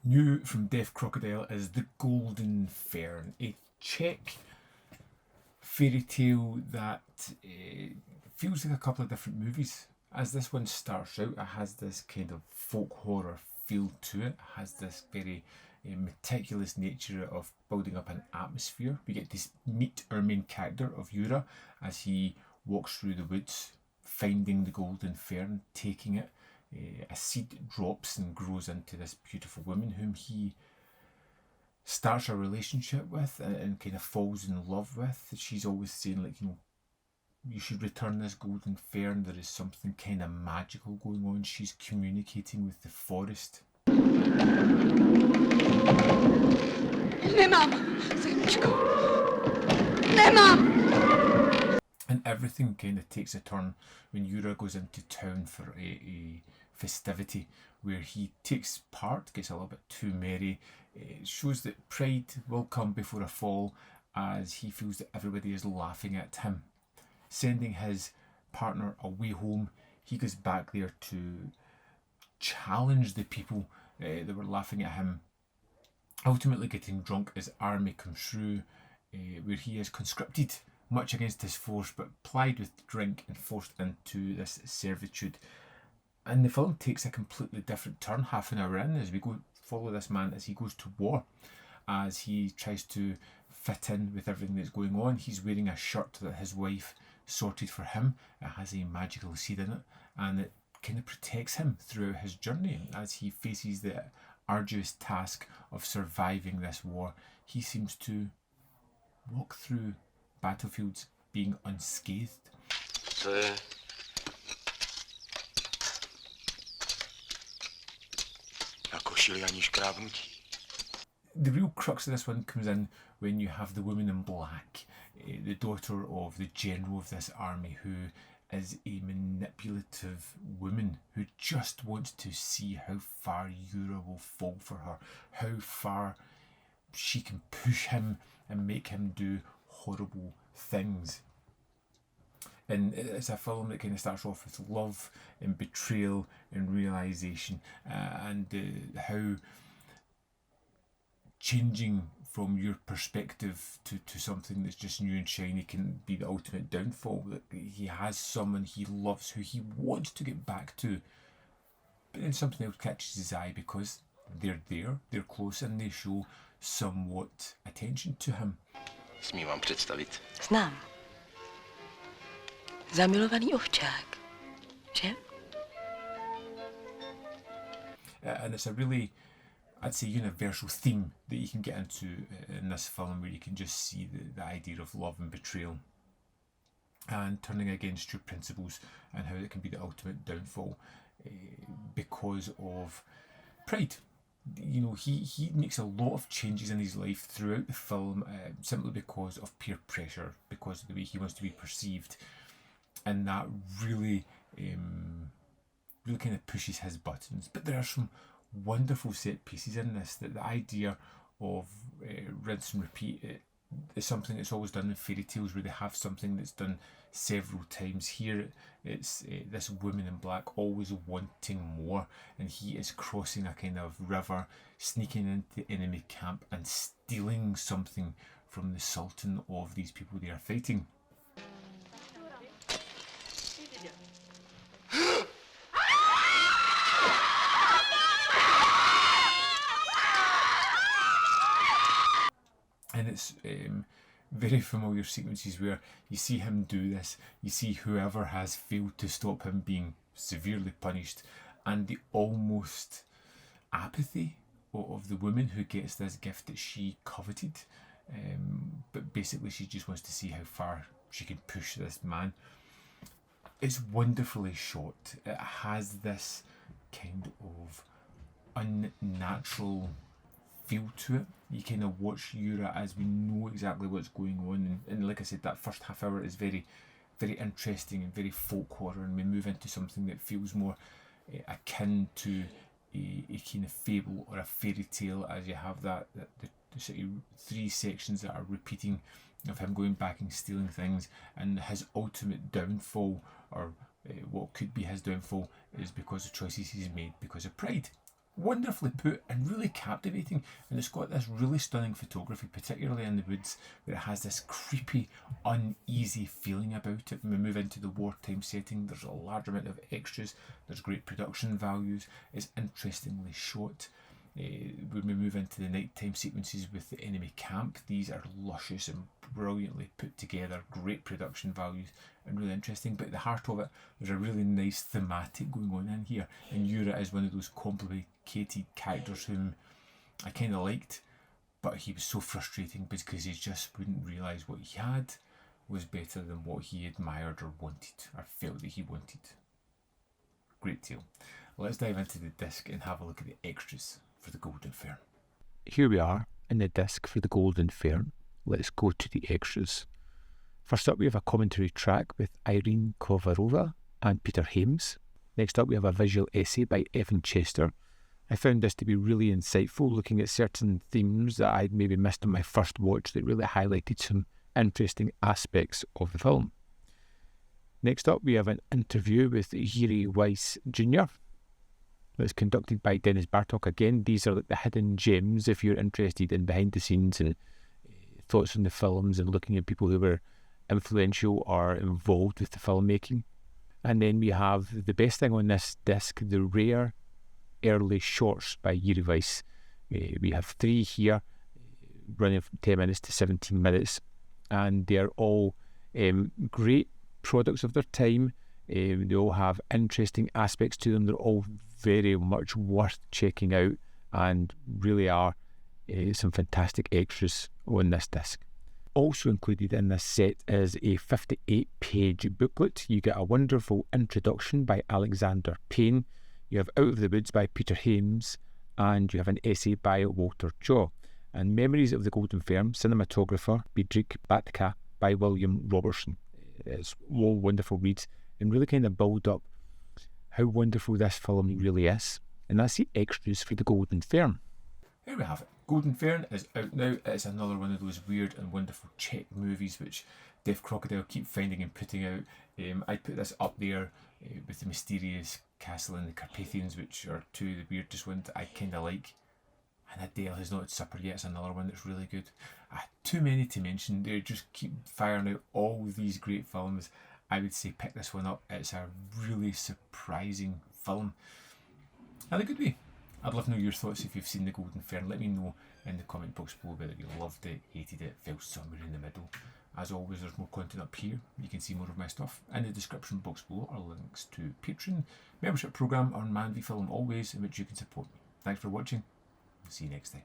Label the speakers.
Speaker 1: New from Deaf Crocodile is The Golden Fern, a Czech fairy tale that feels like a couple of different movies. As this one starts out, it has this kind of folk horror feel to it. It has this very meticulous nature of building up an atmosphere. We get to meet our main character of Yura as he walks through the woods, finding the golden fern, taking it. A seed drops and grows into this beautiful woman whom he starts a relationship with and kind of falls in love with. She's always saying, like, you should return this golden fern. There is something kind of magical going on. She's communicating with the forest.
Speaker 2: Nemám, Zemčko. Nemám!
Speaker 1: And everything kind of takes a turn when Yura goes into town for a festivity where he takes part, gets a little bit too merry. It shows that pride will come before a fall as he feels that everybody is laughing at him. Sending his partner away home, he goes back there to challenge the people that were laughing at him. Ultimately getting drunk as army comes through, where he is conscripted, much against his force, but plied with drink and forced into this servitude. And the film takes a completely different turn half an hour in as we go follow this man as he goes to war, as he tries to fit in with everything that's going on. He's wearing a shirt that his wife sorted for him. It has a magical seed in it, and it kind of protects him throughout his journey as he faces the arduous task of surviving this war. He seems to walk through battlefields being unscathed.
Speaker 3: Co je? Na košili ani škrábnutí.
Speaker 1: The real crux of this one comes in when you have the woman in black, the daughter of the general of this army, who is a manipulative woman who just wants to see how far Yura will fall for her, how far she can push him and make him do horrible things. And it's a film that kind of starts off with love and betrayal and realisation, and how changing from your perspective to something that's just new and shiny can be the ultimate downfall. That he has someone he loves who he wants to get back to, but then something else catches his eye because they're there, they're close, and they show somewhat attention to him.
Speaker 3: Smím vám představit.
Speaker 2: Znám. Zamilovaný ovčák, že?
Speaker 1: And it's a really, I'd say, universal theme that you can get into in this film, where you can just see the idea of love and betrayal and turning against your principles, and how it can be the ultimate downfall because of pride. He makes a lot of changes in his life throughout the film, simply because of peer pressure, because of the way he wants to be perceived, and that really kind of pushes his buttons. But there are some wonderful set pieces in this. That the idea of rinse and repeat is something that's always done in fairy tales, where they have something that's done several times. Here it's this woman in black always wanting more, and he is crossing a kind of river, sneaking into the enemy camp and stealing something from the sultan of these people they are fighting. And it's very familiar sequences where you see him do this, you see whoever has failed to stop him being severely punished, and the almost apathy of the woman who gets this gift that she coveted, but basically she just wants to see how far she can push this man. It's wonderfully shot. It has this kind of unnatural feel to it. You kind of watch Yura as we know exactly what's going on, and like I said, that first half hour is very, very interesting and very folk horror, and we move into something that feels more akin to a kind of fable or a fairy tale, as you have the sort of three sections that are repeating of him going back and stealing things, and his ultimate downfall, or what could be his downfall, is because of choices he's made because of pride. wonderfully put and really captivating, and it's got this really stunning photography, particularly in the woods, where it has this creepy, uneasy feeling about it. When we move into the wartime setting, there's a large amount of extras, there's great production values, it's interestingly shot. When we move into the nighttime sequences with the enemy camp, these are luscious and brilliantly put together, great production values and really interesting. But at the heart of it, there's a really nice thematic going on in here, and Yura is one of those complicated characters whom I kind of liked, but he was so frustrating because he just wouldn't realise what he had was better than what he admired or wanted, or felt that he wanted. Great tale. Let's dive into the disc and have a look at the extras for the Golden Fern.
Speaker 4: Here we are in the disc for the Golden Fern. Let's go to the extras. First up, we have a commentary track with Irene Kovarova and Peter Hames. Next up, we have a visual essay by Evan Chester. I found this to be really insightful, looking at certain themes that I'd maybe missed on my first watch that really highlighted some interesting aspects of the film. Next up, we have an interview with Jiri Weiss Jr. It's conducted by Dennis Bartok. Again, these are like the hidden gems if you're interested in behind the scenes and thoughts on the films and looking at people who were influential or involved with the filmmaking. And then we have the best thing on this disc, the rare early shorts by Jiri Weiss. We have 3 here, running from 10 minutes to 17 minutes, and they're all great products of their time. They all have interesting aspects to them. They're all very much worth checking out and really are some fantastic extras on this disc. Also included in this set is a 58-page booklet. You get a wonderful introduction by Alexander Payne. You have Out of the Woods by Peter Hames, and you have an essay by Walter Jaw. And Memories of the Golden Fern, cinematographer Bedřich Batka by William Robertson. It's all wonderful reads and really kind of build up how wonderful this film really is. And that's the extras for the Golden Fern.
Speaker 1: Here we have it. Golden Fern is out now. It's another one of those weird and wonderful Czech movies which Deaf Crocodile keep finding and putting out. I put this up there with the Mysterious Castle and the Carpathians, which are 2 of the weirdest ones that I kind of like. And Adele Has Not Had Supper Yet is another one that's really good. Too many to mention. They just keep firing out all these great films. I would say pick this one up. It's a really surprising film. In a good way. I'd love to know your thoughts if you've seen The Golden Fern. Let me know in the comment box below whether you loved it, hated it, fell somewhere in the middle. As always, there's more content up here. You can see more of my stuff. In the description box below are links to Patreon, membership programme or Man v Film Always, in which you can support me. Thanks for watching. See you next time.